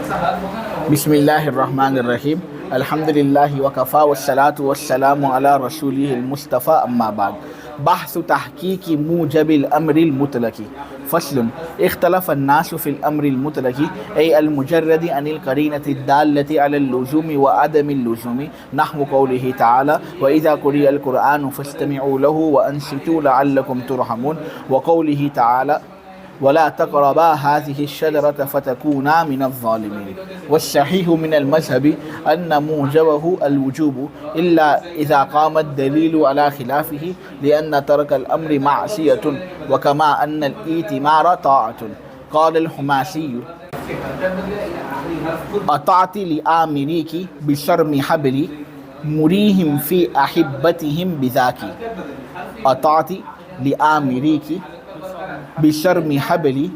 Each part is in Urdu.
بسم اللہ الرحمن الرحیم الحمدللہ وکفا والصلاة والسلام علی رسولہ المصطفى اما بعد بحث تحقیق موجب الامر المطلق فصل اختلف الناس في الامر المطلق ای المجرد عن القرینة الدالة على اللزوم وعدم اللزوم نحو قوله تعالی وإذا قرئ القرآن فاستمعوا له وأنصتوا لعلكم ترحمون وقوله تعالی ولا تقربا هذه الشجرة فتكونا من الظالمين والصحيح من المذهب أن موجبه الوجوب إلا إذا قام الدليل على خلافه لأن ترك الأمر معصية وكما أن الإيتمار طاعة قال الحماسي أطعت لآمريك بشرم حبلي مريهم في أحبتهم بذاك أطعت لآمريك بشرم حبلی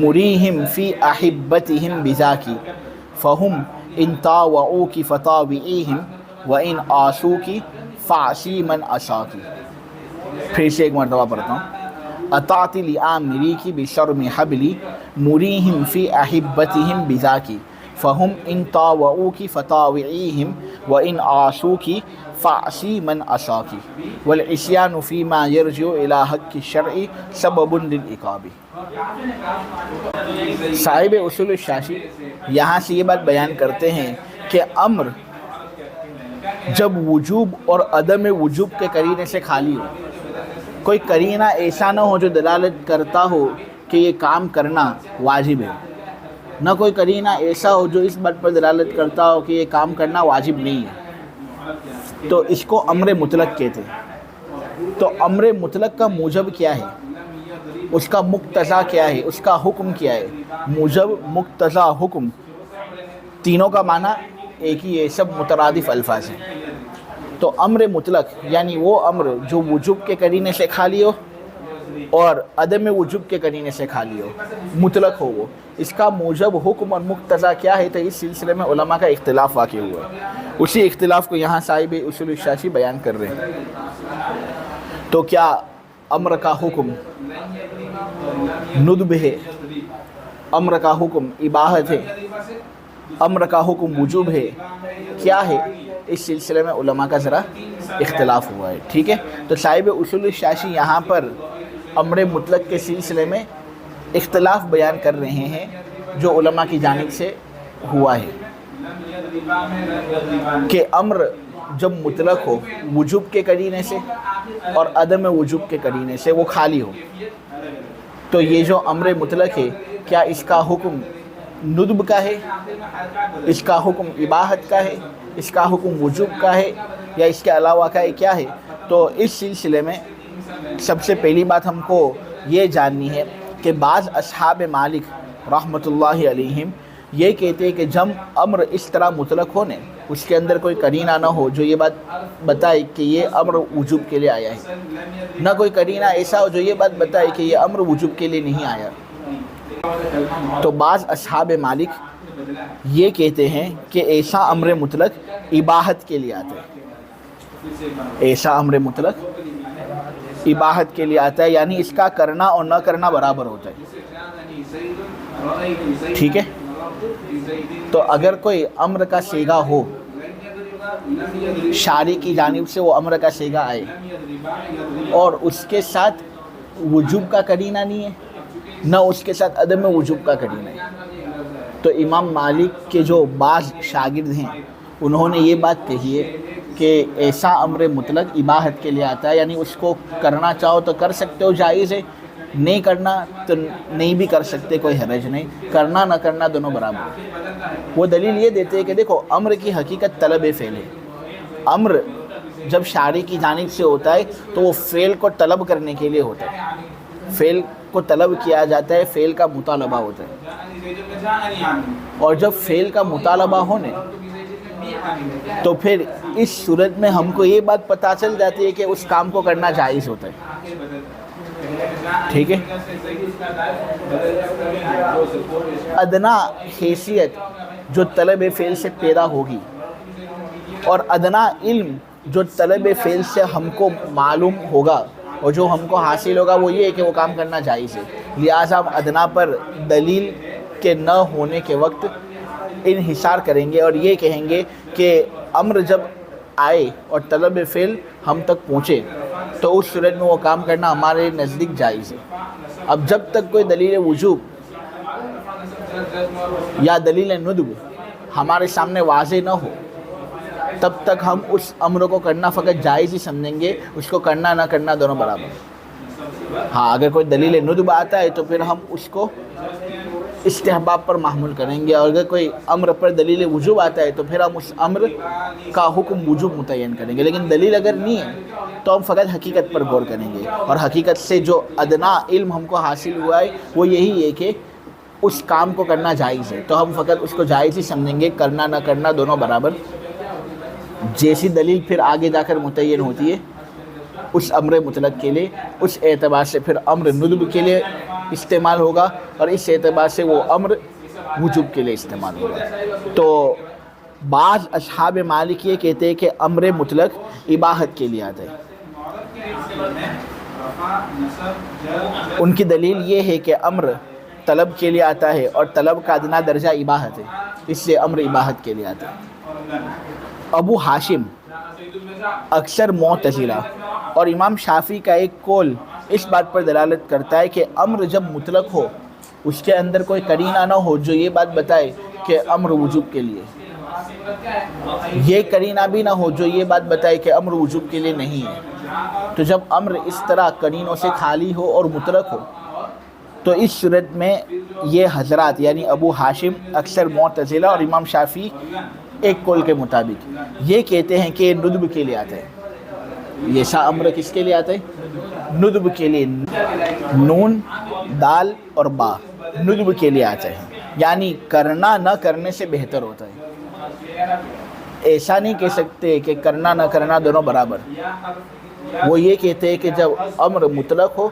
مریہم فی احبتہم بذاکی فہم ان طاوعوکی فطاوعیہم وان عاصوکی فعصی من عصاکی۔ پھر سے ایک مرتبہ پڑھتا ہوں۔ اطعت لآمریکی بشرم حبلی مریہم فی احبتہم بذاکی فہم ان طاوعوکی فطاوعیہم وان عاصوکی فعصی من عصاکی والعصیان فیما یرجع الی حق الشرع سبب للعقاب۔ صاحب اصول الشاشی یہاں سے یہ بات بیان کرتے ہیں کہ امر جب وجوب اور عدم وجوب کے قرینے سے خالی ہو، کوئی قرینہ ایسا نہ ہو جو دلالت کرتا ہو کہ یہ کام کرنا واجب ہے، نہ کوئی قرینہ ایسا ہو جو اس بات پر دلالت کرتا ہو کہ یہ کام کرنا واجب نہیں ہے، تو اس کو امر مطلق کہتے ہیں۔ تو امر مطلق کا موجب کیا ہے، اس کا مقتضا کیا ہے، اس کا حکم کیا ہے؟ موجب، مقتضا، حکم، تینوں کا معنی ایک ہی ہے، سب مترادف الفاظ ہیں۔ تو امر مطلق یعنی وہ امر جو وجوب کے قرینے سے خالی ہو اور عدم وجوب کے قرینے سے خالی ہو، مطلق ہو وہ، اس کا موجب، حکم اور مقتضا کیا ہے؟ تو اس سلسلے میں علماء کا اختلاف واقع ہوا ہے۔ اسی اختلاف کو یہاں صاحب اصول الشاشی بیان کر رہے ہیں۔ تو کیا امر کا حکم ندب ہے، امر کا حکم اباحت ہے، امر کا حکم وجوب ہے، کیا ہے؟ اس سلسلے میں علماء کا ذرا اختلاف ہوا ہے، ٹھیک ہے۔ تو صاحب اصول الشاشی یہاں پر امر مطلق کے سلسلے میں اختلاف بیان کر رہے ہیں جو علماء کی جانب سے ہوا ہے کہ امر جب مطلق ہو وجوب کے قرینے سے اور عدم وجوب کے قرینے سے وہ خالی ہو، تو یہ جو امر مطلق ہے کیا اس کا حکم ندب کا ہے، اس کا حکم اباحت کا ہے، اس کا حکم وجوب کا ہے، یا اس کے علاوہ کا ہے، کیا ہے؟ تو اس سلسلے میں سب سے پہلی بات ہم کو یہ جاننی ہے کہ بعض اصحاب مالک رحمۃ اللہ علیہم یہ کہتے ہیں کہ جب امر اس طرح مطلق ہونے، اس کے اندر کوئی قرینہ نہ ہو جو یہ بات بتائے کہ یہ امر وجوب کے لیے آیا ہے، نہ کوئی قرینہ ایسا ہو جو یہ بات بتائے کہ یہ امر وجوب کے لیے نہیں آیا، تو بعض اصحاب مالک یہ کہتے ہیں کہ ایسا امر مطلق اباحت کے لیے آتا ہے، ایسا امر مطلق اباحت کے لیے آتا ہے، یعنی اس کا کرنا اور نہ کرنا برابر ہوتا ہے، ٹھیک ہے۔ تو اگر کوئی امر کا صیغہ ہو، شارع کی جانب سے وہ امر کا صیغہ آئے اور اس کے ساتھ وجوب کا قرینہ نہیں ہے، نہ اس کے ساتھ عدم وجوب کا قرینہ ہے، تو امام مالک کے جو بعض شاگرد ہیں انہوں نے یہ بات کہی ہے کہ ایسا امر مطلق اباحت کے لیے آتا ہے، یعنی اس کو کرنا چاہو تو کر سکتے ہو، جائز ہے، نہیں کرنا تو نہیں بھی کر سکتے، کوئی حرج نہیں، کرنا نہ کرنا دونوں برابر ہے۔ وہ دلیل یہ دیتے ہیں کہ دیکھو امر کی حقیقت طلب فعل ہے، امر جب شارع کی جانب سے ہوتا ہے تو وہ فعل کو طلب کرنے کے لیے ہوتا ہے، فعل کو طلب کیا جاتا ہے، فعل کا مطالبہ ہوتا ہے، اور جب فعل کا مطالبہ ہونے تو پھر اس صورت میں ہم کو یہ بات پتہ چل جاتی ہے کہ اس کام کو کرنا جائز ہوتا ہے، ٹھیک ہے۔ ادنا حیثیت جو طلب فعل سے پیدا ہوگی اور ادنا علم جو طلب فعل سے ہم کو معلوم ہوگا اور جو ہم کو حاصل ہوگا وہ یہ ہے کہ وہ کام کرنا جائز ہے، لہٰذا ہم ادنا پر دلیل کے نہ ہونے کے وقت انحصار کریں گے اور یہ کہیں گے کہ امر جب آئے اور طلب فعل ہم تک پہنچے تو اس صورت میں وہ کام کرنا ہمارے نزدیک جائز ہے۔ اب جب تک کوئی دلیل وجوب یا دلیل ندب ہمارے سامنے واضح نہ ہو تب تک ہم اس امر کو کرنا فقط جائز ہی سمجھیں گے، اس کو کرنا نہ کرنا دونوں برابر۔ ہاں اگر کوئی دلیل ندب آتا ہے تو پھر ہم اس کو استحباب پر محمول کریں گے، اور اگر کوئی امر پر دلیل وجوب آتا ہے تو پھر ہم اس امر کا حکم وجوب متعین کریں گے۔ لیکن دلیل اگر نہیں ہے تو ہم فقط حقیقت پر غور کریں گے، اور حقیقت سے جو ادنا علم ہم کو حاصل ہوا ہے وہ یہی ہے کہ اس کام کو کرنا جائز ہے، تو ہم فقط اس کو جائز ہی سمجھیں گے، کرنا نہ کرنا دونوں برابر۔ جیسی دلیل پھر آگے جا کر متعین ہوتی ہے اس امر مطلق کے لیے، اس اعتبار سے پھر امر ندب کے لیے استعمال ہوگا، اور اس اعتبار سے وہ امر وجوب کے لیے استعمال ہوگا۔ تو بعض اصحاب مالک یہ کہتے ہیں کہ امر مطلق اباحت کے لیے آتا ہے۔ ان کی دلیل یہ ہے کہ امر طلب کے لیے آتا ہے اور طلب کا ادنا درجہ اباحت ہے، اس لیے امر اباحت کے لیے آتا ہے۔ ابو ہاشم، اکثر معتزلہ اور امام شافعی کا ایک قول اس بات پر دلالت کرتا ہے کہ امر جب مطلق ہو اس کے اندر کوئی قرینہ نہ ہو جو یہ بات بتائے کہ امر وجوب کے لیے، یہ قرینہ بھی نہ ہو جو یہ بات بتائے کہ امر وجوب کے لیے نہیں ہے۔ تو جب امر اس طرح قرینوں سے خالی ہو اور مطلق ہو تو اس صورت میں یہ حضرات یعنی ابو ہاشم، اکثر معتزلہ اور امام شافعی ایک قول کے مطابق یہ کہتے ہیں کہ ندب کے لیے آتا ہے۔ یہ سا امر کس کے لیے آتا ہے؟ ندب کے لیے، نون دال اور با ندب کے لیے آتا ہے، یعنی کرنا نہ کرنے سے بہتر ہوتا ہے۔ ایسا نہیں کہہ سکتے کہ کرنا نہ کرنا دونوں برابر، وہ یہ کہتے ہیں کہ جب امر مطلق ہو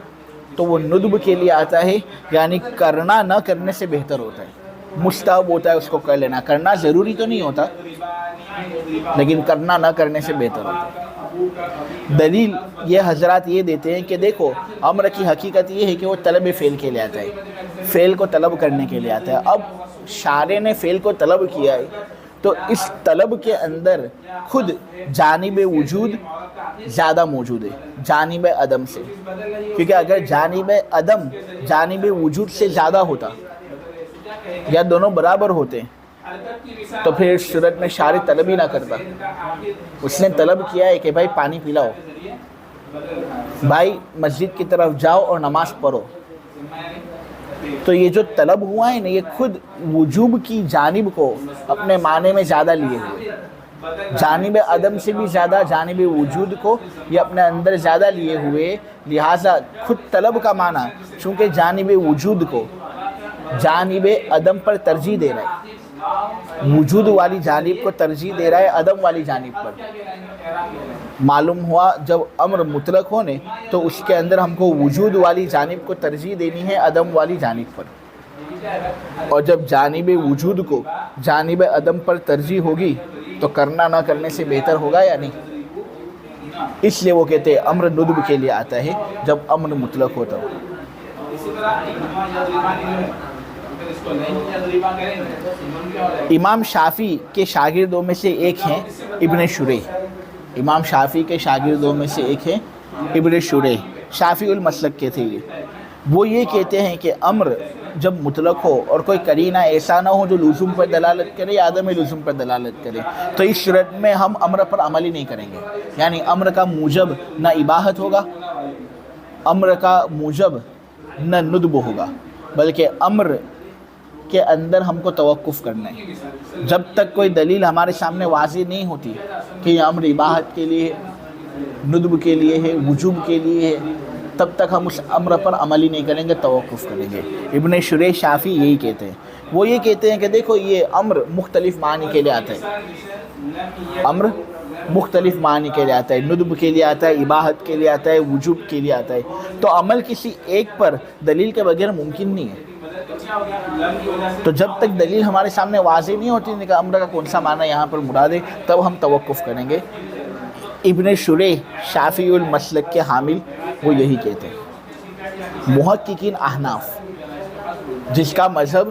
تو وہ ندب کے لیے آتا ہے، یعنی کرنا نہ کرنے سے بہتر ہوتا ہے، مستحب ہوتا ہے اس کو کر لینا، کرنا ضروری تو نہیں ہوتا لیکن کرنا نہ کرنے سے بہتر ہوتا ہے۔ دلیل یہ حضرات یہ دیتے ہیں کہ دیکھو امر کی حقیقت یہ ہے کہ وہ طلب فعل کے لیے آتا ہے، فعل کو طلب کرنے کے لیے آتا ہے۔ اب شارع نے فعل کو طلب کیا ہے تو اس طلب کے اندر خود جانب وجود زیادہ موجود ہے جانب عدم سے، کیونکہ اگر جانب عدم جانب وجود سے زیادہ ہوتا یا دونوں برابر ہوتے تو پھر اس صورت میں شارع طلب ہی نہ کرتا۔ اس نے طلب کیا ہے کہ بھائی پانی پلاؤ، بھائی مسجد کی طرف جاؤ اور نماز پڑھو، تو یہ جو طلب ہوا ہے نا یہ خود وجوب کی جانب کو اپنے معنی میں زیادہ لیے ہوئے، جانب عدم سے بھی زیادہ جانب وجود کو یہ اپنے اندر زیادہ لیے ہوئے، لہٰذا خود طلب کا معنی چونکہ جانب وجود کو جانب عدم پر ترجیح دے رہا ہے، وجود والی جانب کو ترجیح دے رہا ہے عدم والی جانب پر۔ معلوم ہوا جب امر مطلق ہونے تو اس کے اندر ہم کو وجود والی جانب کو ترجیح دینی ہے عدم والی جانب پر، اور جب جانب وجود کو جانب عدم پر ترجیح ہوگی تو کرنا نہ کرنے سے بہتر ہوگا یا نہیں؟ اس لیے وہ کہتے ہیں امر ندب کے لیے آتا ہے جب امر مطلق ہوتا ہو۔ امام شافعی کے شاگردوں میں سے ایک ہیں ابن شریح، امام شافعی کے شاگردوں میں سے ایک ہیں ابن شریح، شافعی المسلک کے تھے وہ یہ کہتے ہیں کہ امر جب مطلق ہو اور کوئی قرینہ ایسا نہ ہو جو لزوم پر دلالت کرے یا عدم لزوم پر دلالت کرے تو اس صورت میں ہم امر پر عمل ہی نہیں کریں گے، یعنی امر کا موجب نہ اباحت ہوگا، امر کا موجب نہ ندب ہوگا، بلکہ امر کے اندر ہم کو توقف کرنا ہے جب تک کوئی دلیل ہمارے سامنے واضح نہیں ہوتی کہ یہ امر اباحت کے لیے ندب کے لیے ہے وجوب کے لیے ہے، تب تک ہم اس امر پر عمل ہی نہیں کریں گے، توقف کریں گے۔ ابن شریح شافعی یہی کہتے ہیں، وہ یہ کہتے ہیں کہ دیکھو یہ امر مختلف معنی کے لیے آتا ہے، امر مختلف معنی کے لیے آتا ہے، ندب کے لیے آتا ہے، اباحت کے لیے آتا ہے، وجوب کے لیے آتا ہے، تو عمل کسی ایک پر دلیل کے بغیر ممکن نہیں ہے۔ تو جب تک دلیل ہمارے سامنے واضح نہیں ہوتی کہ امر کا کون سا معنی یہاں پر مراد ہے تب ہم توقف کریں گے۔ ابن شریح شافعی المسلک کے حامل وہ یہی کہتے ہیں۔ محققین احناف جس کا مذہب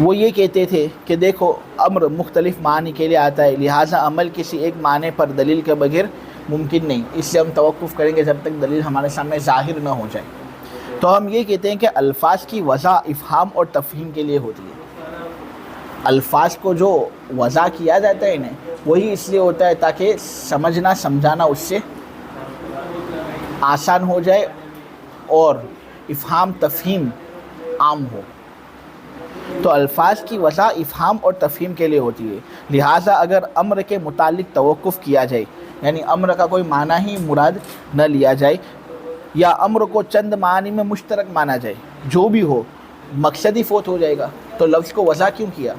وہ یہ کہتے تھے کہ دیکھو امر مختلف معنی کے لیے آتا ہے، لہٰذا عمل کسی ایک معنی پر دلیل کے بغیر ممکن نہیں، اس سے ہم توقف کریں گے جب تک دلیل ہمارے سامنے ظاہر نہ ہو جائے۔ تو ہم یہ کہتے ہیں کہ الفاظ کی وضع افہام اور تفہیم کے لیے ہوتی ہے۔ الفاظ کو جو وضع کیا جاتا ہے وہی اس لیے ہوتا ہے تاکہ سمجھنا سمجھانا اس سے آسان ہو جائے اور افہام تفہیم عام ہو۔ تو الفاظ کی وضع افہام اور تفہیم کے لیے ہوتی ہے، لہٰذا اگر امر کے متعلق توقف کیا جائے، یعنی امر کا کوئی معنی ہی مراد نہ لیا جائے یا امر کو چند معنی میں مشترک مانا جائے، جو بھی ہو مقصد ہی فوت ہو جائے گا۔ تو لفظ کو وضع کیوں کیا؟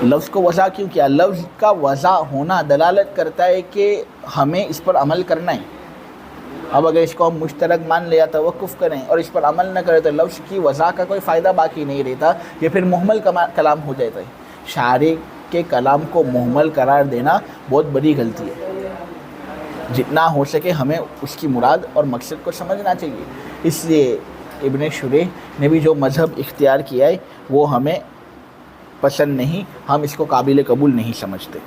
لفظ کو وضع کیوں کیا؟ لفظ کا وضع ہونا دلالت کرتا ہے کہ ہمیں اس پر عمل کرنا ہے۔ اب اگر اس کو ہم مشترک مان لیا توقف کریں اور اس پر عمل نہ کریں تو لفظ کی وضع کا کوئی فائدہ باقی نہیں رہتا، یہ پھر محمل کلام ہو جاتا ہے۔ شاعر کے کلام کو محمل قرار دینا بہت بڑی غلطی ہے۔ جتنا ہو سکے ہمیں اس کی مراد اور مقصد کو سمجھنا چاہیے۔ اس لیے ابن شریح نے بھی جو مذہب اختیار کیا ہے وہ ہمیں پسند نہیں، ہم اس کو قابل قبول نہیں سمجھتے۔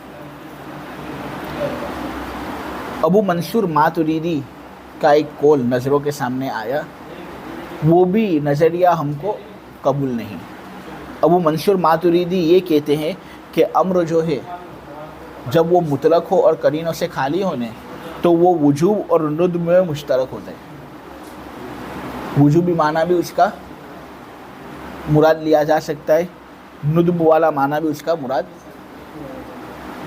ابو منصور ماتریدی کا ایک قول نظروں کے سامنے آیا، وہ بھی نظریہ ہم کو قبول نہیں۔ ابو منصور ماتریدی یہ کہتے ہیں کہ امر جو ہے جب وہ مطلق ہو اور قرینوں سے خالی ہونے تو وہ وجوب اور ندب میں مشترک ہوتا ہے۔ وجوبی معنی بھی اس کا مراد لیا جا سکتا ہے، ندب والا معنی بھی اس کا مراد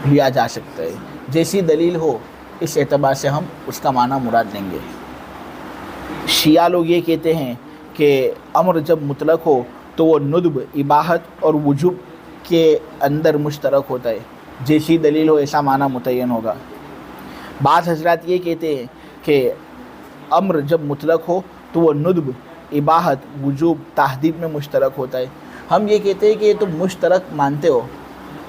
لیا جا سکتا ہے۔ جیسی دلیل ہو اس اعتبار سے ہم اس کا معنی مراد لیں گے۔ شیعہ لوگ یہ کہتے ہیں کہ امر جب مطلق ہو تو وہ ندب، اباحت اور وجوب کے اندر مشترک ہوتا ہے، جیسی دلیل ہو ایسا معنی متعین ہوگا۔ بعض حضرات یہ کہتے ہیں کہ امر جب مطلق ہو تو وہ ندب، اباحت، وجوب، تحدید میں مشترک ہوتا ہے۔ ہم یہ کہتے ہیں کہ یہ تم مشترک مانتے ہو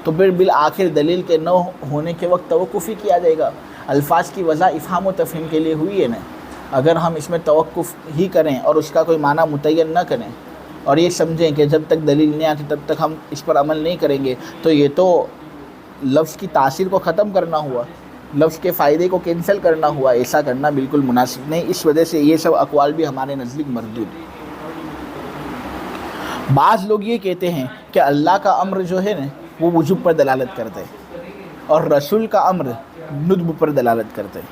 تو پھر بالآخر دلیل کے نہ ہونے کے وقت توقف ہی کیا جائے گا۔ الفاظ کی وضع افہام و تفہیم کے لیے ہوئی ہے نا، اگر ہم اس میں توقف ہی کریں اور اس کا کوئی معنی متعین نہ کریں اور یہ سمجھیں کہ جب تک دلیل نہیں آتی تب تک ہم اس پر عمل نہیں کریں گے تو یہ تو لفظ کی تاثیر کو ختم کرنا ہوا، لفظ کے فائدے کو کینسل کرنا ہوا۔ ایسا کرنا بالکل مناسب نہیں، اس وجہ سے یہ سب اقوال بھی ہمارے نزدیک مردود ہیں۔ بعض لوگ یہ کہتے ہیں کہ اللہ کا امر جو ہے نا وہ وجوب پر دلالت کرتا ہے اور رسول کا امر ندب پر دلالت کرتا ہے۔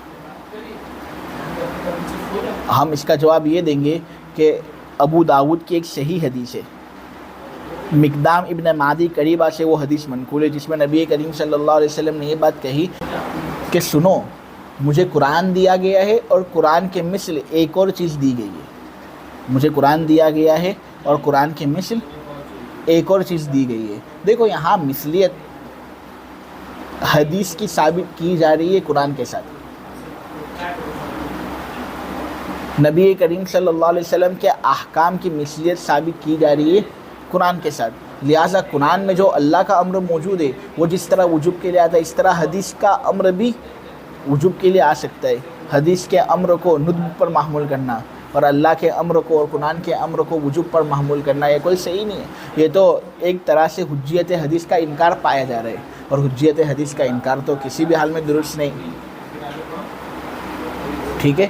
ہم اس کا جواب یہ دیں گے کہ ابو داود کی ایک صحیح حدیث ہے، مقدام ابن معدی قریبہ سے وہ حدیث منقول ہے، جس میں نبی کریم صلی اللہ علیہ وسلم نے یہ بات کہی کہ سنو، مجھے قرآن دیا گیا ہے اور قرآن کے مثل ایک اور چیز دی گئی ہے۔ مجھے قرآن دیا گیا ہے اور قرآن کے مثل ایک اور چیز دی گئی ہے۔ دیکھو یہاں مثلیت حدیث کی ثابت کی جا رہی ہے قرآن کے ساتھ۔ نبی کریم صلی اللہ علیہ وسلم کے احکام کی مثلیت ثابت کی جا رہی ہے قرآن کے ساتھ، لہٰذا قرآن میں جو اللہ کا امر موجود ہے وہ جس طرح وجوب کے لیے آتا ہے اس طرح حدیث کا امر بھی وجوب کے لیے آ سکتا ہے۔ حدیث کے امر کو ندب پر محمول کرنا اور اللہ کے امر کو اور قرآن کے امر کو وجوب پر محمول کرنا یہ کوئی صحیح نہیں ہے۔ یہ تو ایک طرح سے حجیت حدیث کا انکار پایا جا رہا ہے، اور حجیت حدیث کا انکار تو کسی بھی حال میں درست نہیں۔ ٹھیک ہے،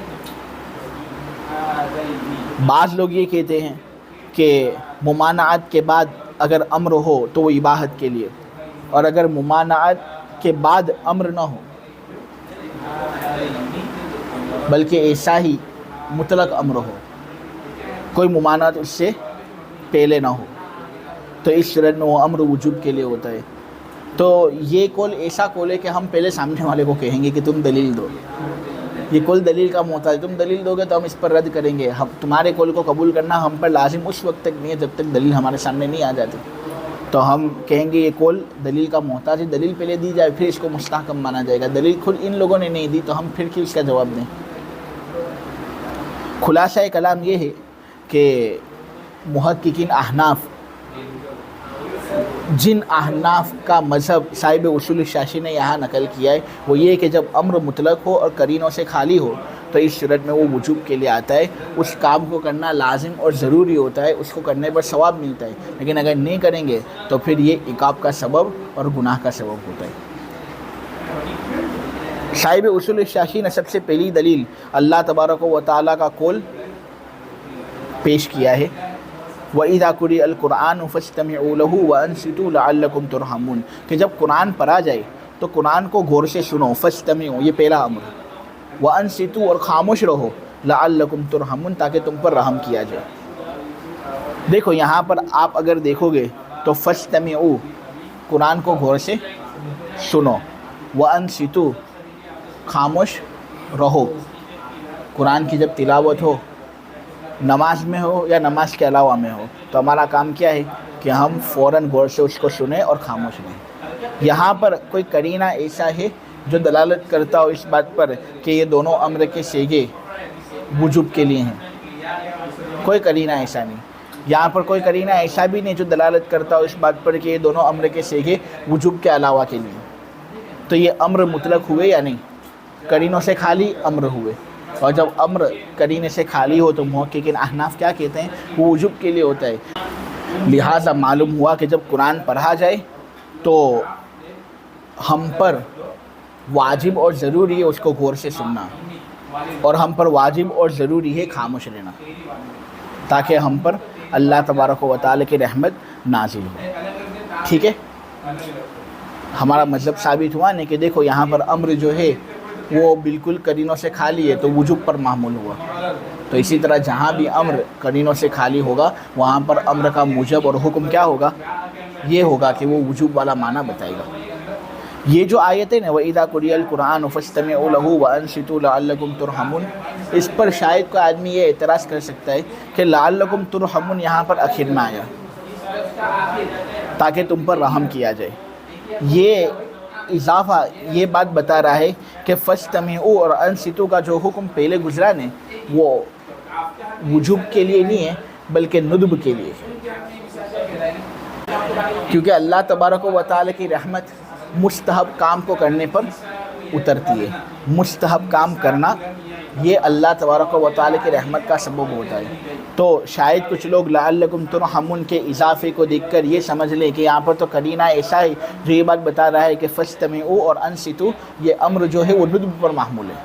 بعض لوگ یہ کہتے ہیں کہ ممانعت کے بعد اگر امر ہو تو وہ اباحت کے لیے، اور اگر ممانعت کے بعد امر نہ ہو بلکہ ایسا ہی مطلق امر ہو، کوئی ممانعت اس سے پہلے نہ ہو، تو اس صورت میں وہ امر وجوب کے لیے ہوتا ہے۔ تو یہ قول ایسا قول ہے کہ ہم پہلے سامنے والے کو کہیں گے کہ تم دلیل دو، یہ قول دلیل کا محتاج ہے، تم دلیل دو گے تو ہم اس پر رد کریں گے۔ ہم تمہارے قول کو قبول کرنا ہم پر لازم اس وقت تک نہیں ہے جب تک دلیل ہمارے سامنے نہیں آ جاتی۔ تو ہم کہیں گے یہ قول دلیل کا محتاج ہے، دلیل پہلے دی جائے پھر اس کو مستحکم مانا جائے گا۔ دلیل خود ان لوگوں نے نہیں دی تو ہم پھر کیوں اس کا جواب دیں؟ خلاصہ کلام یہ ہے کہ محققین احناف، جن احناف کا مذہب صاحب اصول الشاشی نے یہاں نقل کیا ہے وہ یہ کہ جب امر مطلق ہو اور قرینوں سے خالی ہو تو تو اس صورت میں وہ وجوب کے لیے آتا ہے. اس کام کو کرنا لازم اور ضروری ہوتا ہے, اس کو کرنے پر ثواب ملتا ہے. لیکن اگر نہیں کریں گے تو پھر یہ عقاب کا سبب اور گناہ کا سبب ہوتا ہے. صاحب اصول الشاشی نے سب سے پہلی دلیل اللہ تبارک و تعالیٰ کا قول پیش کیا ہے, وَإِذَا قُرِئَ الْقُرْآنُ فَاسْتَمِعُوا لَهُ وَأَنصِتُوا لَعَلَّكُمْ تُرْحَمُونَ, کہ جب قرآن پڑھا جائے تو قرآن کو غور سے سنو. فَاسْتَمِعُوا یہ پہلا امر, وَأَنصِتُوا اور خاموش رہو, لَعَلَّكُمْ تُرْحَمُونَ تاکہ تم پر رحم کیا جائے. دیکھو یہاں پر آپ اگر دیکھو گے تو فَاسْتَمِعُوا قرآن کو غور سے سنو, وَأَنصِتُوا خاموش رہو. قرآن کی جب تلاوت ہو, نماز میں ہو یا نماز کے علاوہ میں ہو, تو ہمارا کام کیا ہے کہ ہم فوراً غور سے اس کو سنیں اور خاموش رہیں. یہاں پر کوئی قرینہ ایسا ہے جو دلالت کرتا ہو اس بات پر کہ یہ دونوں امر کے صیغے وجوب کے لیے ہیں؟ کوئی قرینہ ایسا نہیں. یہاں پر کوئی قرینہ ایسا بھی نہیں جو دلالت کرتا ہو اس بات پر کہ یہ دونوں امر کے صیغے وجوب کے علاوہ کے لیے. تو یہ امر مطلق ہوئے یا نہیں؟ قرینوں سے خالی امر ہوئے. اور جب امر قرینے سے خالی ہو تو محققین احناف کیا کہتے ہیں, وہ وجوب کے لیے ہوتا ہے. لہٰذا معلوم ہوا کہ جب قرآن پڑھا جائے تو ہم پر واجب اور ضروری ہے اس کو غور سے سننا, اور ہم پر واجب اور ضروری ہے خاموش رہنا, تاکہ ہم پر اللہ تبارک و تعالیٰ کی رحمت نازل ہو. ٹھیک ہے, ہمارا مطلب ثابت ہوا نہیں کہ دیکھو یہاں پر امر جو ہے وہ بالکل قرینوں سے خالی ہے تو وجوب پر معمول ہوا. تو اسی طرح جہاں بھی امر قرینوں سے خالی ہوگا وہاں پر امر کا موجب اور حکم کیا ہوگا, یہ ہوگا کہ وہ وجوب والا معنی بتائے گا. یہ جو آیتیں نا وَإِذَا قُرِئَ الْقُرْآنُ فَاسْتَمِعُوا لَهُ وَأَنصِتُوا لَعَلَّكُمْ تُرْحَمُونَ, اس پر شاید کوئی آدمی یہ اعتراض کر سکتا ہے کہ لَعَلَّكُمْ تُرْحَمُونَ یہاں پر آخر میں آیا تاکہ تم پر رحم کیا جائے. یہ اضافہ یہ بات بتا رہا ہے کہ فَاسْتَمِعُوا اور أَنصِتُوا کا جو حکم پہلے گزرا نے وہ وجوب کے لیے نہیں ہے بلکہ ندب کے لیے, کیونکہ اللہ تبارک و تعالیٰ کی رحمت مستحب کام کو کرنے پر اترتی ہے. مستحب کام کرنا یہ اللہ تبارک و تعالیٰ کی رحمت کا سبب ہوتا ہے. تو شاید کچھ لوگ لعلکم ترحمون کے اضافے کو دیکھ کر یہ سمجھ لیں کہ یہاں پر تو قرینہ ایسا ہے جو یہ بات بتا رہا ہے کہ فاستمعوا اور انصتوا یہ امر جو ہے وہ ندب پر محمول ہے,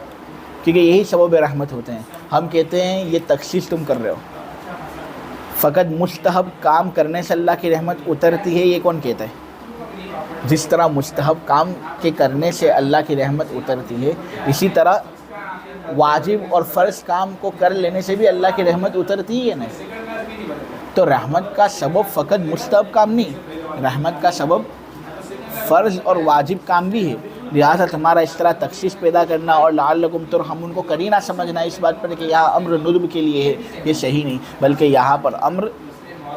کیونکہ یہی سبب رحمت ہوتے ہیں. ہم کہتے ہیں یہ تخصیص تم کر رہے ہو, فقط مستحب کام کرنے سے اللہ کی رحمت اترتی ہے, یہ کون کہتا ہے؟ جس طرح مستحب کام کے کرنے سے اللہ کی رحمت اترتی ہے, اسی طرح واجب اور فرض کام کو کر لینے سے بھی اللہ کی رحمت اترتی ہے نہیں. تو رحمت کا سبب فقط مستحب کام نہیں, رحمت کا سبب فرض اور واجب کام بھی ہے. لہٰذا تمہارا اس طرح تخصیص پیدا کرنا اور لعلکم ترحمون کو قرینہ سمجھنا اس بات پر کہ یہاں امر ندب کے لیے ہے, یہ صحیح نہیں, بلکہ یہاں پر امر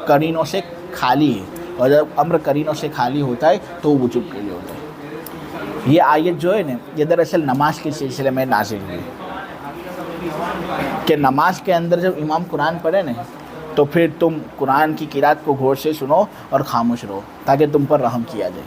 قرینوں سے خالی ہے, اور جب امر قرینوں سے خالی ہوتا ہے تو وہ وجوب کے لیے ہوتا ہے. یہ آیت جو ہے نا یہ دراصل نماز کے سلسلے میں نازل ہوئی کہ نماز کے اندر جب امام قرآن پڑھے نا تو پھر تم قرآن کی قرات کو غور سے سنو اور خاموش رہو تاکہ تم پر رحم کیا جائے.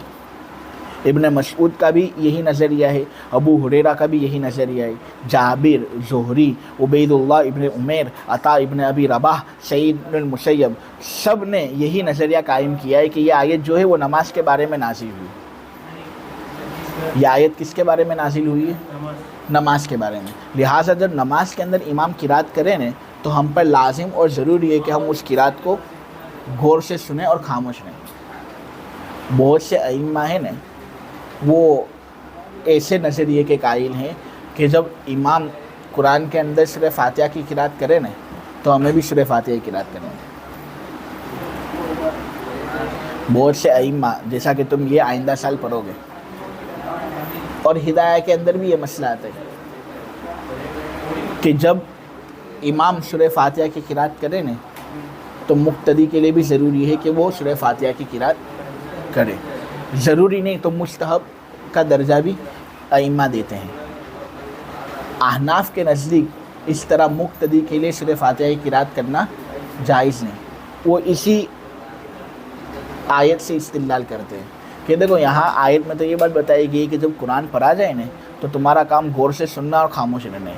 ابن مسعود کا بھی یہی نظریہ ہے, ابو ہریرہ کا بھی یہی نظریہ ہے, جابر, زہری, عبید اللہ ابن عمیر, عطا ابن ابی رباح, سعید بن المسیب, سب نے یہی نظریہ قائم کیا ہے کہ یہ آیت جو ہے وہ نماز کے بارے میں نازل ہوئی. یہ آیت کس کے بارے میں نازل ہوئی ہے؟ نماز کے بارے میں. لہٰذا جب نماز کے اندر امام قرات کریں نا تو ہم پر لازم اور ضروری ہے کہ ہم اس قرات کو غور سے سنیں اور خاموش رہیں. بہت سے ائمہ ہیں نا وہ ایسے نظریے کے قائل ہیں کہ جب امام قرآن کے اندر سورہ فاتحہ کی قرات کریں نا تو ہمیں بھی سورہ فاتحہ کی قرات کریں. بہت سے ائمہ, جیسا کہ تم یہ آئندہ سال پڑھو گے, اور ہدایہ کے اندر بھی یہ مسئلہ آتا ہے کہ جب امام سورہ فاتحہ کی قرات کرے نا تو مقتدی کے لیے بھی ضروری ہے کہ وہ سورہ فاتحہ کی قرات کرے. ضروری نہیں تو مستحب کا درجہ بھی ائمہ دیتے ہیں. احناف کے نزدیک اس طرح مقتدی کے لیے سورہ فاتحہ کی قرات کرنا جائز نہیں. وہ اسی آیت سے استدلال کرتے ہیں کہ دیکھو یہاں آیت میں تو یہ بات بتائی گئی کہ جب قرآن پڑھا جائے نا تو تمہارا کام غور سے سننا اور خاموش رہنا ہے.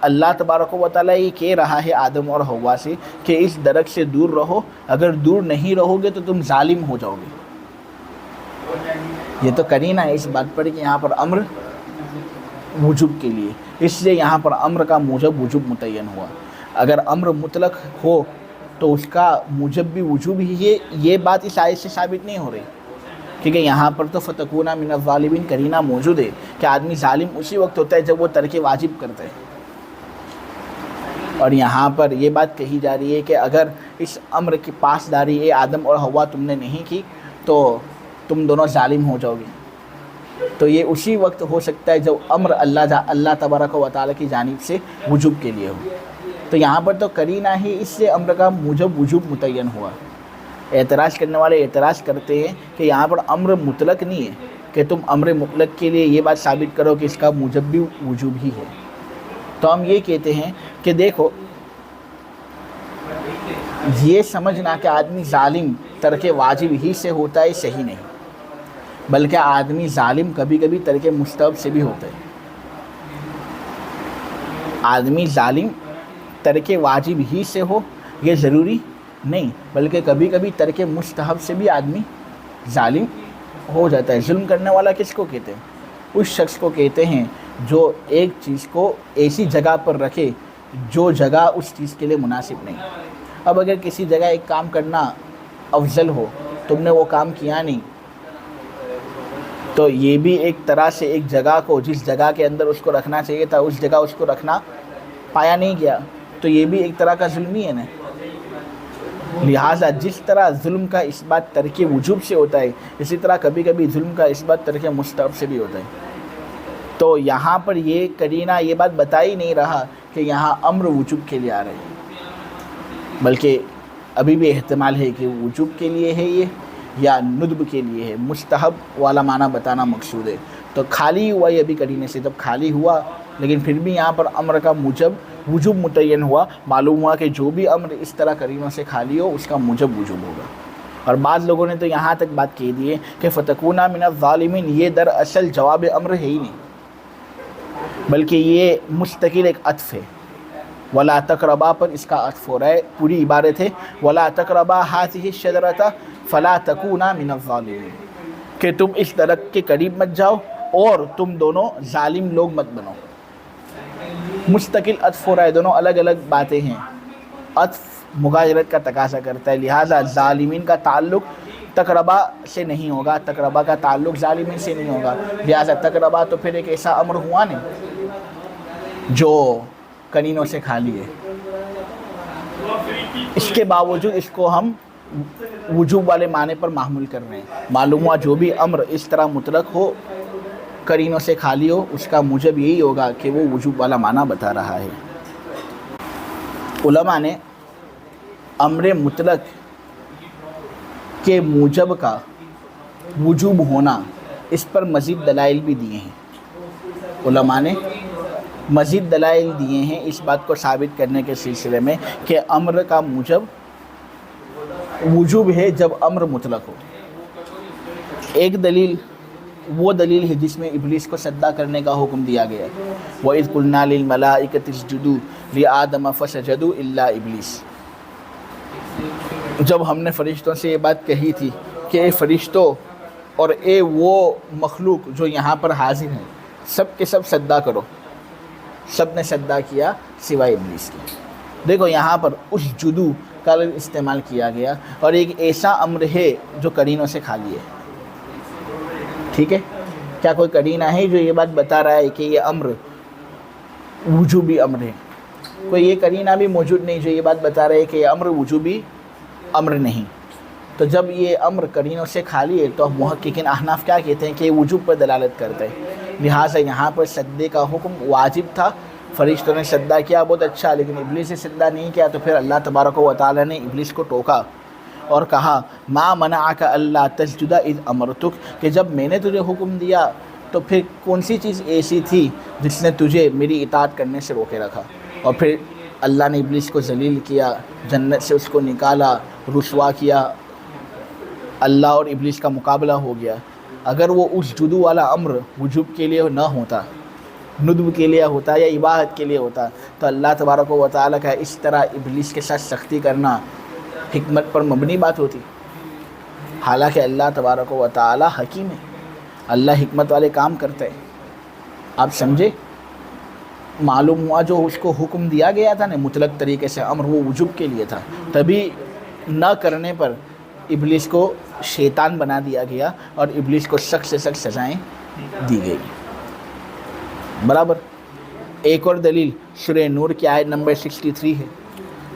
اللہ تبارک و تعالیٰ یہ کہہ رہا ہے آدم اور حوا سے کہ اس درخت سے دور رہو، اگر دور نہیں رہو گے تو تم ظالم ہو جاؤ گے۔ یہ تو کرینہ ہے اس بات پر کہ یہاں پر امر وجوب کے لیے، اس لیے یہاں پر امر کا موجب وجوب متعین ہوا۔ اگر امر مطلق ہو تو اس کا موجب بھی وجوب ہی ہے، یہ بات اس آیت سے ثابت نہیں ہو رہی، کیونکہ یہاں پر تو فتکونا من الظالمین کرینہ موجود ہے کہ آدمی ظالم اسی وقت ہوتا ہے جب وہ ترک واجب کرتا ہے، اور یہاں پر یہ بات کہی جا رہی ہے کہ اگر اس امر کی پاسداری اے آدم اور حوا تم نے نہیں کی تو تم دونوں ظالم ہو جاؤ گے۔ تو یہ اسی وقت ہو سکتا ہے جب امر اللہ تبارک و تعالیٰ کی جانب سے وجوب کے لیے ہو۔ تو یہاں پر تو کرینہ ہی اس سے امر کا موجب وجوب متعین ہوا۔ اعتراض کرنے والے اعتراض کرتے ہیں کہ یہاں پر امر مطلق نہیں ہے کہ تم امر مطلق کے لیے یہ بات ثابت کرو کہ اس کا موجب بھی وجوب ہی ہے۔ تو ہم یہ کہتے ہیں کہ دیکھو، یہ سمجھنا کہ آدمی ظالم ترک واجب ہی سے ہوتا ہے صحیح نہیں، بلکہ آدمی ظالم کبھی کبھی ترک مستحب سے بھی ہوتا ہے۔ آدمی ظالم ترک واجب ہی سے ہو یہ ضروری نہیں، بلکہ کبھی کبھی ترک مستحب سے بھی آدمی ظالم ہو جاتا ہے۔ ظلم کرنے والا کس کو کہتے ہیں؟ اس شخص کو کہتے ہیں جو ایک چیز کو ایسی جگہ پر رکھے جو جگہ اس چیز کے لیے مناسب نہیں۔ اب اگر کسی جگہ ایک کام کرنا افضل ہو، تم نے وہ کام کیا نہیں، تو یہ بھی ایک طرح سے ایک جگہ کو جس جگہ کے اندر اس کو رکھنا چاہیے تھا اس جگہ اس کو رکھنا پایا نہیں گیا، تو یہ بھی ایک طرح کا ظلم ہی ہے نا۔ لہٰذا جس طرح ظلم کا اس بات ترک وجوب سے ہوتا ہے، اسی طرح کبھی کبھی ظلم کا اس بات ترک مستحب سے بھی ہوتا ہے۔ تو یہاں پر یہ کرینہ یہ بات بتا ہی نہیں رہا کہ یہاں امر وجوب کے لیے آ رہے ہیں، بلکہ ابھی بھی احتمال ہے کہ وجوب کے لیے ہے یہ یا ندب کے لیے ہے، مستحب والا معنی بتانا مقصود ہے۔ تو خالی ہوا یہ بھی کرینہ سے، جب خالی ہوا لیکن پھر بھی یہاں پر امر کا موجب وجوب متعین ہوا، معلوم ہوا کہ جو بھی امر اس طرح کرینوں سے خالی ہو اس کا موجب وجوب ہوگا۔ اور بعض لوگوں نے تو یہاں تک بات کہہ دی ہے کہ فتکونا من الظالمین یہ دراصل جواب امر ہے ہی نہیں، بلکہ یہ مستقل ایک عطف ہے۔ ولا تقربا پر اس کا عطف ہو رہا ہے، پوری عبارت ہے ولا تقربا هذه الشجرة فلا تکونا من الظالمین، کہ تم اس درخت کے قریب مت جاؤ اور تم دونوں ظالم لوگ مت بنو۔ مستقل عطف ہو رہا ہے، دونوں الگ الگ باتیں ہیں، عطف مغایرت کا تقاضا کرتا ہے، لہٰذا ظالمین کا تعلق تقربا سے نہیں ہوگا، تقربا کا تعلق ظالمین سے نہیں ہوگا، لہٰذا تقربا تو پھر ایک ایسا امر ہوا نہیں جو کرینوں سے خالی ہے۔ اس کے باوجود اس کو ہم وجوب والے معنی پر محمول کر رہے ہیں۔ معلوم ہوا جو بھی امر اس طرح مطلق ہو کرینوں سے خالی ہو اس کا موجب یہی ہوگا کہ وہ وجوب والا معنی بتا رہا ہے۔ علماء نے امر مطلق کے موجب کا وجوب ہونا اس پر مزید دلائل بھی دیے ہیں۔ علماء نے مزید دلائل دیے ہیں اس بات کو ثابت کرنے کے سلسلے میں کہ امر کا موجب وجوب ہے جب امر مطلق ہو۔ ایک دلیل وہ دلیل ہے جس میں ابلیس کو سجدہ کرنے کا حکم دیا گیا ہے، وَإِذْ قُلْنَا لِلْمَلَائِكَةِ اسْجُدُوا لِآدَمَ فَسَجَدُوا إِلَّا إِبْلِيسَ۔ جب ہم نے فرشتوں سے یہ بات کہی تھی کہ اے فرشتوں اور اے وہ مخلوق جو یہاں پر حاضر ہیں سب کے سب سجدہ کرو، سب نے سجدہ کیا سوائے ابلیس کی۔ دیکھو یہاں پر اسجدوا کا لفظ استعمال کیا گیا اور ایک ایسا امر ہے جو کرینوں سے خالی ہے، ٹھیک ہے؟ کیا کوئی کرینہ ہے جو یہ بات بتا رہا ہے کہ یہ امر وجوبی امر ہے؟ کوئی یہ کرینہ بھی موجود نہیں جو یہ بات بتا رہا ہے کہ یہ امر وجوبی امر نہیں۔ تو جب یہ امر کرینوں سے خالی ہے تو محققین احناف کیا کہتے ہیں کہ یہ وجوب پر دلالت کرتا ہے، لہٰذا یہاں پر سجدے کا حکم واجب تھا، فرشتوں نے سجدہ کیا بہت اچھا، لیکن ابلیس نے سجدہ نہیں کیا، تو پھر اللہ تبارک و تعالیٰ نے ابلیس کو ٹوکا اور کہا ما منعک الا تسجد اذ امرتک، کہ جب میں نے تجھے حکم دیا تو پھر کون سی چیز ایسی تھی جس نے تجھے میری اطاعت کرنے سے روکے رکھا؟ اور پھر اللہ نے ابلیس کو ذلیل کیا، جنت سے اس کو نکالا، رسوا کیا، اللہ اور ابلیس کا مقابلہ ہو گیا۔ اگر وہ اسجدوا والا امر وجوب کے لیے نہ ہوتا، ندب کے لیے ہوتا یا اباحت کے لیے ہوتا تو اللہ تبارک و تعالیٰ کا اس طرح ابلیس کے ساتھ سختی کرنا حکمت پر مبنی بات ہوتی. حالانکہ اللہ تبارک و تعالیٰ حکیم ہے, اللہ حکمت والے کام کرتے ہیں. آپ سمجھے؟ معلوم ہوا جو اس کو حکم دیا گیا تھا نا مطلق طریقے سے امر, وہ وجوب کے لیے تھا, تبھی نہ کرنے پر ابلیس کو شیطان بنا دیا گیا اور ابلیس کو سخت سے سخت سزائیں دی گئی. برابر. ایک اور دلیل سورہ نور کی آیت نمبر 63 ہے,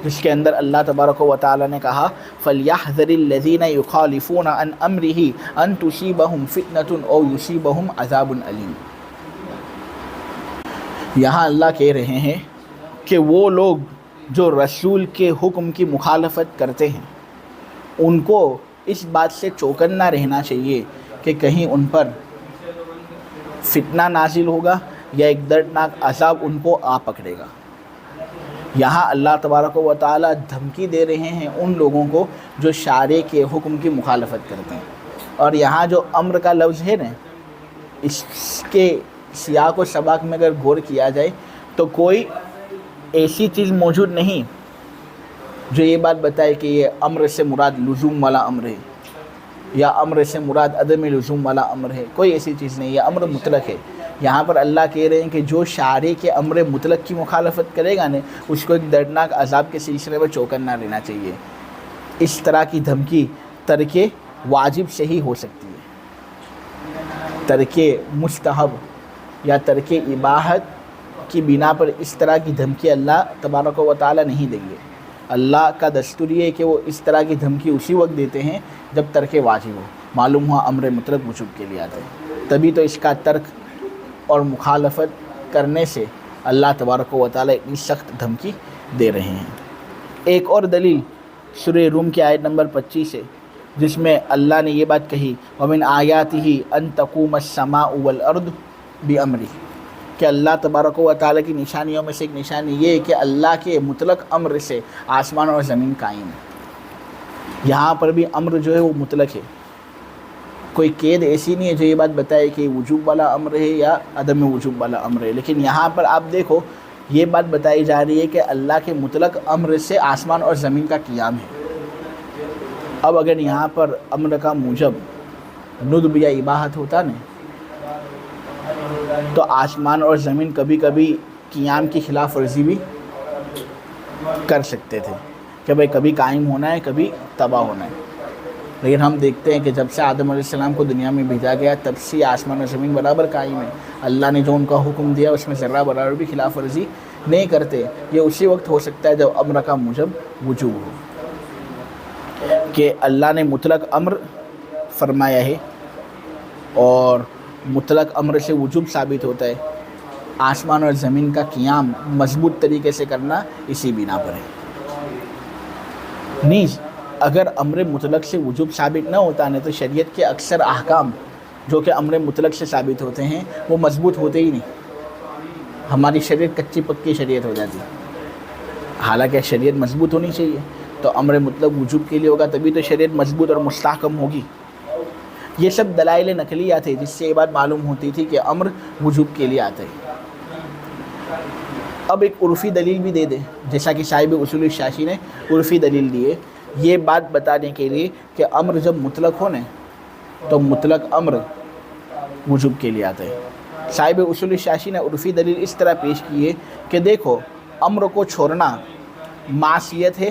جس کے اندر اللہ تبارک و تعالیٰ نے کہا فَلْيَحْذَرِ الَّذِينَ يُخَالِفُونَ عَنْ أَمْرِهِ أَن تُصِيبَهُمْ فِتْنَةٌ أَوْ يُصِيبَهُمْ عَذَابٌ أَلِيمٌ. یہاں اللہ کہہ رہے ہیں کہ وہ لوگ جو رسول کے حکم کی مخالفت کرتے ہیں ان کو اس بات سے چوکنا رہنا چاہیے کہ کہیں ان پر فتنہ نازل ہوگا یا ایک دردناک عذاب ان کو آ پکڑے گا. یہاں اللہ تبارک و تعالیٰ دھمکی دے رہے ہیں ان لوگوں کو جو شارع کے حکم کی مخالفت کرتے ہیں. اور یہاں جو امر کا لفظ ہے نا, اس کے سیاق و سباق میں اگر غور کیا جائے تو کوئی ایسی چیز موجود نہیں جو یہ بات بتائے کہ یہ امر سے مراد لزوم والا امر ہے یا امر سے مراد عدم لزوم والا امر ہے. کوئی ایسی چیز نہیں, یہ امر مطلق ہے. یہاں پر اللہ کہہ رہے ہیں کہ جو شارع کے امر مطلق کی مخالفت کرے گا نا اس کو ایک دردناک عذاب کے سلسلے میں چوکنا رہنا چاہیے. اس طرح کی دھمکی ترک واجب سے ہی ہو سکتی ہے. ترک مستحب یا ترک اباحت کی بنا پر اس طرح کی دھمکی اللہ تبارک و تعالیٰ نہیں دیں گے. اللہ کا دستور یہ ہے کہ وہ اس طرح کی دھمکی اسی وقت دیتے ہیں جب ترک واجب ہو. معلوم ہوا امر مطلق وجوب کے لیے آتے ہیں, تبھی تو اس کا ترک اور مخالفت کرنے سے اللہ تبارک و تعالیٰ اتنی سخت دھمکی دے رہے ہیں. ایک اور دلیل سورہ روم کی آیت نمبر 25 ہے, جس میں اللہ نے یہ بات کہی وَمِنْ آیَاتِهِ أَن تَقُومَ السَّمَاءُ وَالْأَرْضُ بِأَمْرِهِ, کہ اللہ تبارک و تعالیٰ کی نشانیوں میں سے ایک نشانی یہ ہے کہ اللہ کے مطلق امر سے آسمان اور زمین قائم ہے. یہاں پر بھی امر جو ہے وہ مطلق ہے, کوئی قید ایسی نہیں ہے جو یہ بات بتائے کہ وجوب والا امر ہے یا عدم وجوب والا امر ہے. لیکن یہاں پر آپ دیکھو یہ بات بتائی جا رہی ہے کہ اللہ کے مطلق امر سے آسمان اور زمین کا قیام ہے. اب اگر یہاں پر امر کا موجب ندب یا اباحت ہوتا نا تو آسمان اور زمین کبھی کبھی قیام کی خلاف ورزی بھی کر سکتے تھے کہ بھئی کبھی قائم ہونا ہے کبھی تباہ ہونا ہے. لیکن ہم دیکھتے ہیں کہ جب سے آدم علیہ السلام کو دنیا میں بھیجا گیا تب سے آسمان اور زمین برابر قائم ہے. اللہ نے جو ان کا حکم دیا اس میں ذرہ برابر بھی خلاف ورزی نہیں کرتے. یہ اسی وقت ہو سکتا ہے جب امر کا موجب وجوب ہو, کہ اللہ نے مطلق امر فرمایا ہے اور مطلق امر سے وجوب ثابت ہوتا ہے. آسمان اور زمین کا قیام مضبوط طریقے سے کرنا اسی بنا پر ہے. نیز اگر امر مطلق سے وجوب ثابت نہ ہوتا ہے تو شریعت کے اکثر احکام جو کہ امر مطلق سے ثابت ہوتے ہیں وہ مضبوط ہوتے ہی نہیں. ہماری شریعت کچی پکی شریعت ہو جاتی ہے. حالانکہ شریعت مضبوط ہونی چاہیے, تو امر مطلق وجوب کے لیے ہوگا تبھی تو شریعت مضبوط اور مستحکم ہوگی. یہ سب دلائل نقلیات تھے جس سے یہ بات معلوم ہوتی تھی کہ امر وجوب کے لیے آتا ہے. اب ایک عرفی دلیل بھی دے دیں, جیسا کہ صاحب اصول الشاشی نے عرفی دلیل دیے یہ بات بتانے کے لیے کہ امر جب مطلق ہونے تو مطلق امر وجوب کے لیے آتا ہے. صاحب اصول الشاشی نے عرفی دلیل اس طرح پیش کی ہے کہ دیکھو امر کو چھوڑنا معصیت ہے,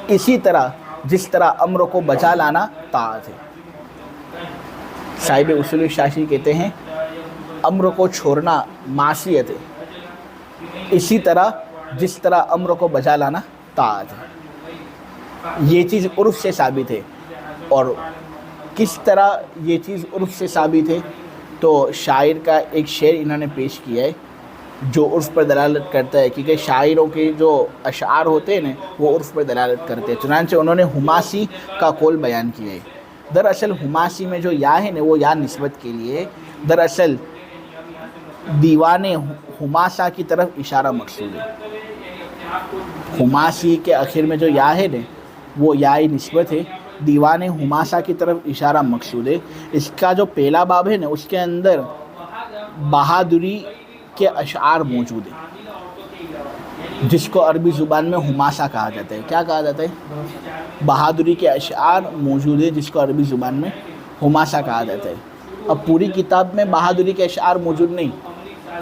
اسی طرح جس طرح امر کو بچا لانا طاعت ہے. صاحب اصول الشاشی کہتے ہیں امر کو چھوڑنا معصیت ہے, اسی طرح جس طرح امر کو بچا لانا طاعت ہے. یہ چیز عرف سے ثابت ہے. اور کس طرح یہ چیز عرف سے ثابت ہے تو شاعر کا ایک شعر انہوں نے پیش کیا ہے جو عرف پر دلالت کرتا ہے, کیونکہ شاعروں کے جو اشعار ہوتے ہیں نا وہ عرف پر دلالت کرتے ہیں. چنانچہ انہوں نے حماسی کا قول بیان کیا ہے. دراصل حماسی میں جو یا ہے نا وہ یا نسبت کے لیے, دراصل دیوان حماسہ کی طرف اشارہ مقصود ہے. حماسی کے آخر میں جو یا ہے نا وہ یا نسبت ہے, دیوان حماسہ کی طرف اشارہ مقصود ہے. اس کا جو پہلا باب ہے نا اس کے اندر بہادری کے اشعار موجود ہیں جس کو عربی زبان میں حماسہ کہا جاتا ہے. کیا کہا جاتا ہے؟ بہادری کے اشعار موجود ہیں جس کو عربی زبان میں حماسہ کہا جاتا ہے. اب پوری کتاب میں بہادری کے اشعار موجود نہیں،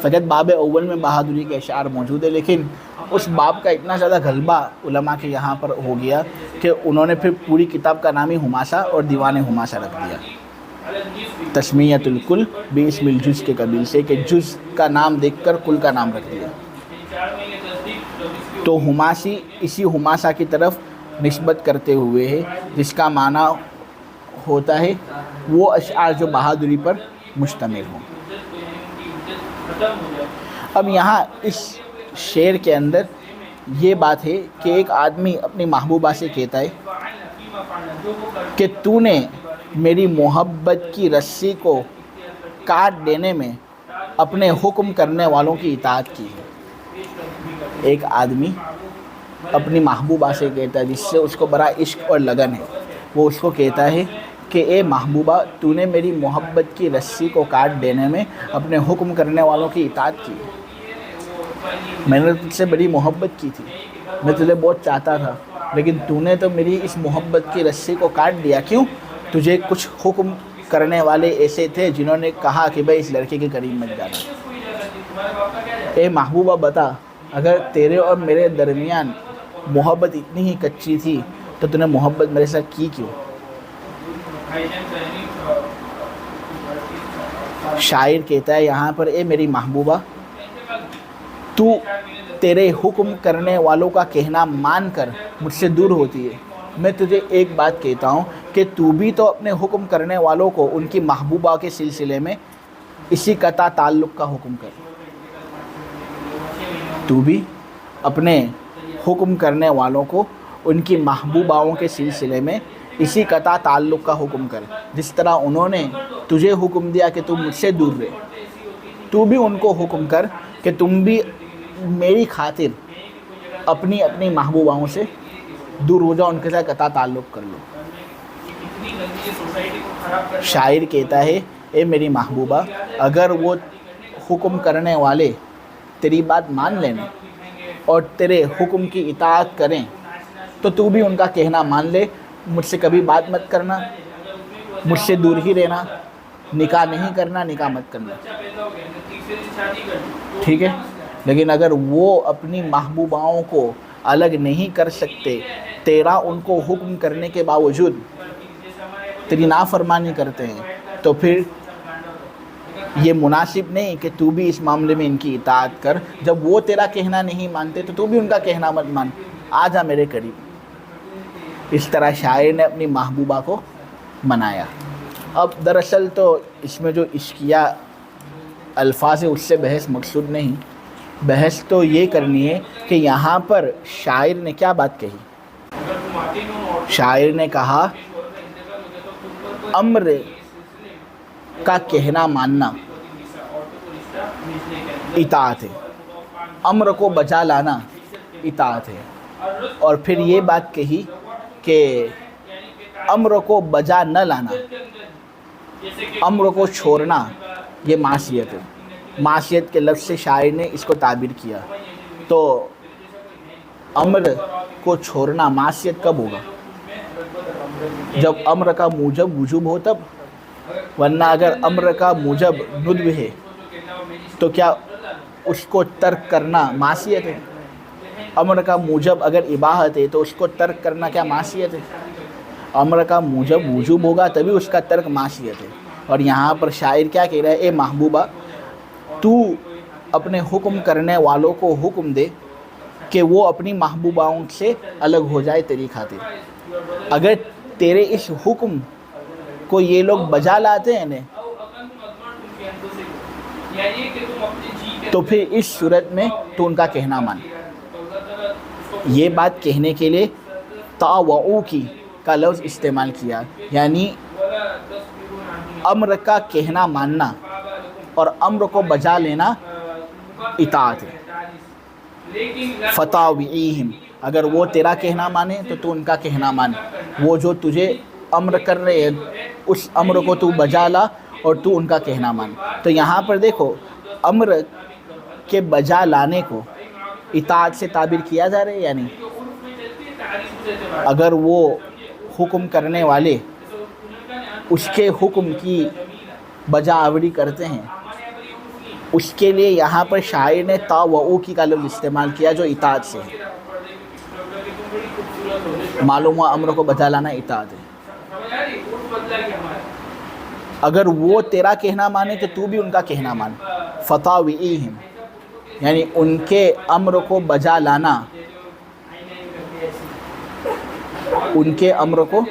فقط باب اول میں بہادری کے اشعار موجود ہے، لیکن اس باب کا اتنا زیادہ غلبہ علماء کے یہاں پر ہو گیا کہ انہوں نے پھر پوری کتاب کا نام ہی حماسہ اور دیوان حماسہ رکھ دیا. تسمیۃ الکل باسم الجز کے قبیل سے، کہ جز کا نام دیکھ کر کل کا نام رکھ دیا. تو حماسی اسی حماسہ کی طرف نسبت کرتے ہوئے ہے جس کا معنی ہوتا ہے وہ اشعار جو بہادری پر مشتمل ہوں. اب یہاں اس شعر کے اندر یہ بات ہے کہ ایک آدمی اپنی محبوبہ سے کہتا ہے کہ تو نے میری محبت کی رسی کو کاٹ دینے میں اپنے حکم کرنے والوں کی اطاعت کی ہے. ایک آدمی اپنی محبوبہ سے کہتا ہے جس سے اس کو بڑا عشق اور لگن ہے، وہ اس کو کہتا ہے کہ اے محبوبہ تو نے میری محبت کی رسی کو کاٹ دینے میں اپنے حکم کرنے والوں کی اطاعت کی. میں نے تجھ سے بڑی محبت کی تھی، میں تجھے بہت چاہتا تھا، لیکن تو نے تو میری اس محبت کی رسی کو کاٹ دیا. کیوں؟ تجھے کچھ حکم کرنے والے ایسے تھے جنہوں نے کہا کہ بھائی اس لڑکے کے قریب مت جانا. اے محبوبہ بتا، اگر تیرے اور میرے درمیان محبت اتنی ہی کچی تھی تو تو نے محبت میرے ساتھ کی کیوں؟ شاعر کہتا ہے یہاں پر اے میری محبوبہ، تو تیرے حکم کرنے والوں کا کہنا مان کر مجھ سے دور ہوتی ہے. میں تجھے ایک بات کہتا ہوں کہ تو بھی تو اپنے حکم کرنے والوں کو ان کی محبوبہ کے سلسلے میں اسی قطع تعلق کا حکم کر. تو بھی اپنے حکم کرنے والوں کو ان کی محبوباؤں کے سلسلے میں اسی قطع تعلق کا حکم کر. جس طرح انہوں نے تجھے حکم دیا کہ تم مجھ سے دور رہے، تو بھی ان کو حکم کر کہ تم بھی میری خاطر اپنی محبوباؤں سے دور ہو جاؤ، ان کے ساتھ قطع تعلق کر لو. شاعر کہتا ہے اے میری محبوبہ، اگر وہ حکم کرنے والے تیری بات مان لیں اور تیرے حکم کی اطاعت کریں تو تو بھی ان کا کہنا مان لے، مجھ سے کبھی بات مت کرنا، مجھ سے دور ہی رہنا، نکاح نہیں کرنا، نکاح مت کرنا. ٹھیک ہے؟ لیکن اگر وہ اپنی محبوباؤں کو الگ نہیں کر سکتے، تیرا ان کو حکم کرنے کے باوجود تیری نافرمانی کرتے ہیں، تو پھر یہ مناسب نہیں کہ تو بھی اس معاملے میں ان کی اطاعت کر. جب وہ تیرا کہنا نہیں مانتے تو تو بھی ان کا کہنا مت مان، آ جا میرے قریب. اس طرح شاعر نے اپنی محبوبہ کو منایا. اب دراصل تو اس میں جو عشقیہ الفاظ ہے اس سے بحث مقصود نہیں، بحث تو یہ کرنی ہے کہ یہاں پر شاعر نے کیا بات کہی. شاعر نے کہا امر کا کہنا ماننا اطاعت ہے، امر کو بجا لانا اطاعت ہے. اور پھر یہ بات کہی کہ امر کو بجا نہ لانا، امر کو چھوڑنا یہ معصیت ہے. معصیت کے لفظ سے شاعر نے اس کو تعبیر کیا. تو امر کو چھوڑنا معصیت کب ہوگا؟ جب امر کا موجب وجوب ہو تب، ورنہ اگر امر کا موجب ندب ہے تو کیا اس کو ترک کرنا معصیت ہے؟ امر کا موجب اگر اباحت ہے تو اس کو ترک کرنا کیا معصیت ہے؟ امر کا موجب وجوب ہوگا تبھی اس کا ترک معصیت ہے. اور یہاں پر شاعر کیا کہہ رہا ہے؟ اے محبوبہ، تو اپنے حکم کرنے والوں کو حکم دے کہ وہ اپنی محبوباؤں سے الگ ہو جائے تیری خاطر. اگر تیرے اس حکم کو یہ لوگ بجا لاتے ہیں تو پھر اس صورت میں تو ان کا کہنا مان. یہ بات کہنے کے لیے تاوعو کی کا لفظ استعمال کیا، یعنی امر کا کہنا ماننا اور امر کو بجا لینا اطاعت ہے. فتاوعیہم، اگر وہ تیرا کہنا مانے تو تو ان کا کہنا مان. وہ جو تجھے امر کر رہے ہیں اس امر کو تو بجا لا اور تو ان کا کہنا مان. تو یہاں پر دیکھو، امر کے بجا لانے کو اطاعت سے تعبیر کیا جا رہا ہے یا نہیں؟ اگر وہ حکم کرنے والے اس کے حکم کی بجا آوری کرتے ہیں، اس کے لیے یہاں پر شاعر نے طاوعوا کی کا لفظ استعمال کیا جو اطاعت سے ہے۔ معلوم ہوا امر کو بجا لانا اطاعت ہے۔ اگر وہ تیرا کہنا مانے تو تو بھی ان کا کہنا مان، فطاوعیہم، یعنی ان کے امر کو بجا لانا، ان کے امر کو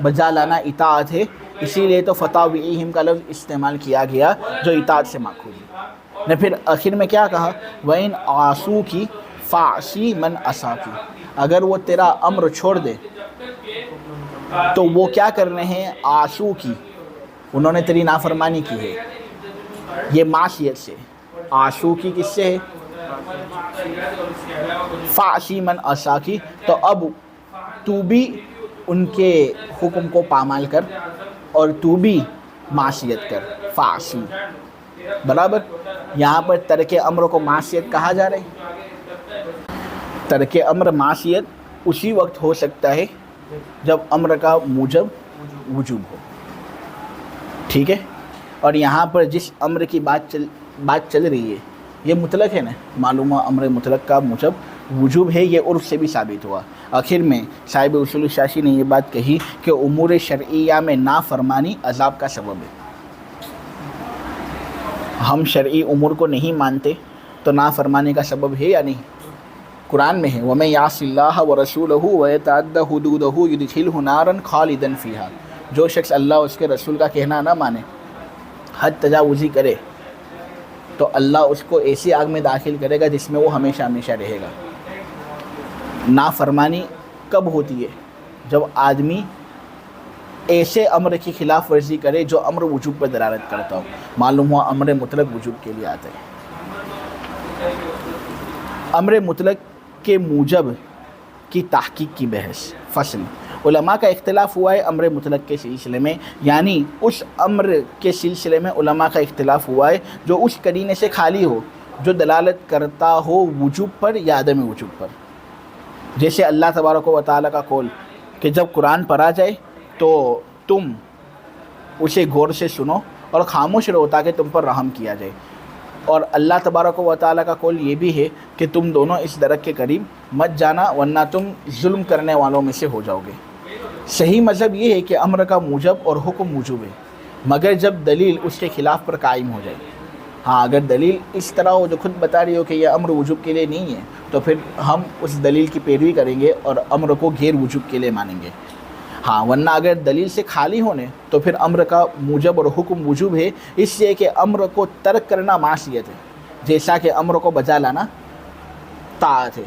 بجا لانا اطاعت ہے، اسی لیے تو فطاوعیہم کا لفظ استعمال کیا گیا جو اطاعت سے ماخوذ ہے۔ نے پھر آخر میں کیا کہا؟ وَإِنْ عَصُوكِ فَعْصِي مَنْ عَصَاكِ، اگر وہ تیرا امر چھوڑ دے تو وہ کیا کر رہے ہیں؟ عَصُو کی، انہوں نے تیری نافرمانی کی ہے، یہ معصیت سے۔ عَصُو کی کس سے ہے؟ فَعْصِي مَنْ عَصَاكِ، تو اب تو بھی ان کے حکم کو پامال کر اور تو بھی معصیت کر، فَعْصِي برابر۔ یہاں پر ترک امر کو معصیت کہا جا رہا ہے۔ ترک امر معصیت اسی وقت ہو سکتا ہے جب امر کا موجب وجوب ہو، ٹھیک ہے؟ اور یہاں پر جس امر کی بات چل رہی ہے یہ مطلق ہے نا، معلوم ہوا امر مطلق کا موجب وجوب ہے، یہ عرف سے بھی ثابت ہوا۔ آخر میں صاحب اصول الشاشی نے یہ بات کہی کہ امور شرعیہ میں نافرمانی عذاب کا سبب ہے۔ ہم شرعی امور کو نہیں مانتے تو نافرمانی کا سبب ہے یا نہیں؟ قرآن میں ہے وَمَن يَعْصِ اللَّهَ وَرَسُولَهُ وَيَتَعَدَّ حُدُودَهُ يُدْخِلْهُ نَارًا خَالِدًا فِيهَا، جو شخص اللہ اس کے رسول کا کہنا نہ مانے، حد تجاوزی کرے، تو اللہ اس کو ایسی آگ میں داخل کرے گا جس میں وہ ہمیشہ ہمیشہ رہے گا۔ نافرمانی کب ہوتی ہے؟ جب آدمی ایسے امر کی خلاف ورزی کرے جو امر وجوب پر دلالت کرتا ہو، معلوم ہوا امر مطلق وجوب کے لیے آتا ہے۔ امر مطلق کے موجب کی تحقیق کی بحث فصل، علماء کا اختلاف ہوا ہے امر مطلق کے سلسلے میں، یعنی اس امر کے سلسلے میں علماء کا اختلاف ہوا ہے جو اس قرینے سے خالی ہو جو دلالت کرتا ہو وجوب پر یا عدم وجوب پر۔ جیسے اللہ تبارک و تعالیٰ کا قول کہ جب قرآن پڑھا جائے تو تم اسے غور سے سنو اور خاموش رہو تاکہ تم پر رحم کیا جائے، اور اللہ تبارک و تعالیٰ کا قول یہ بھی ہے کہ تم دونوں اس درخت کے قریب مت جانا ورنہ تم ظلم کرنے والوں میں سے ہو جاؤ گے۔ صحیح مذہب یہ ہے کہ امر کا موجب اور حکم وجوب ہے، مگر جب دلیل اس کے خلاف پر قائم ہو جائے۔ ہاں، اگر دلیل اس طرح ہو جو خود بتا رہی ہو کہ یہ امر وجوب کے لیے نہیں ہے تو پھر ہم اس دلیل کی پیروی کریں گے اور امر کو غیر وجوب کے لیے مانیں گے۔ ہاں، ورنہ اگر دلیل سے خالی ہونے تو پھر امر کا موجب اور حکم وجوب ہے، اس لیے کہ امر کو ترک کرنا معصیت ہے، جیسا کہ امر کو بجا لانا طاعت ہے،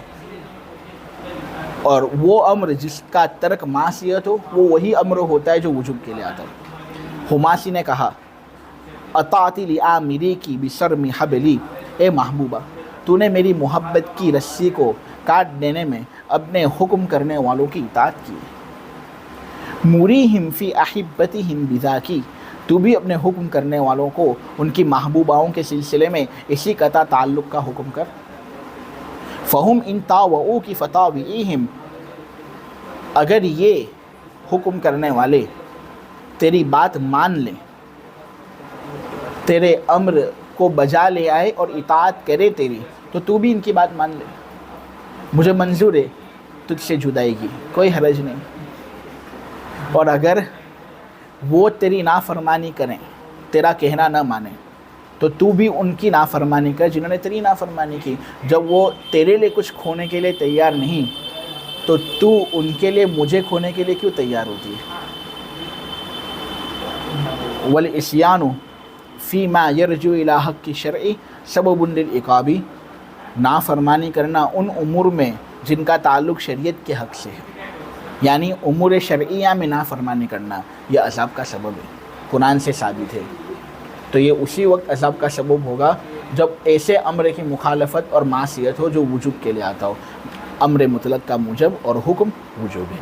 اور وہ امر جس کا ترک معصیت ہو وہ وہی امر ہوتا ہے جو وجوب کے لیے آتا ہے۔ حماسی نے کہا اطاعتی لآمری کی بسرم حبلی، اے محبوبہ تو نے میری محبت کی رسی کو کاٹ دینے میں اپنے حکم کرنے والوں کی اطاعت کی۔ مریہم فی احبتہم بذاکی، تو بھی اپنے حکم کرنے والوں کو ان کی محبوباؤں کے سلسلے میں اسی قطع تعلق کا حکم کر۔ فہم ان طاوعوک فطاوعیہم، اگر یہ حکم کرنے والے تیری بات مان لیں، تیرے امر کو بجا لے آئے اور اطاعت کرے تیری، تو تو بھی ان کی بات مان لے۔ مجھے منظور ہے تجھ سے جدائی کی، کوئی حرج نہیں، اور اگر وہ تیری نافرمانی کریں، تیرا کہنا نہ مانیں، تو تو بھی ان کی نافرمانی کر جنہوں نے تیری نافرمانی کی۔ جب وہ تیرے لیے کچھ کھونے کے لیے تیار نہیں تو تو ان کے لیے مجھے کھونے کے لیے کیوں تیار ہوتی ہے؟ والعصیان فیما یرجو الی حق شرعی سبب للعقاب، نافرمانی کرنا ان امور میں جن کا تعلق شریعت کے حق سے ہے، یعنی امور شرعیہ میں نافرمانی کرنا یہ عذاب کا سبب ہے، قرآن سے ثابت ہے۔ تو یہ اسی وقت عذاب کا سبب ہوگا جب ایسے امر کی مخالفت اور معصیت ہو جو وجوب کے لیے آتا ہو۔ امر مطلق کا موجب اور حکم وجوب ہے۔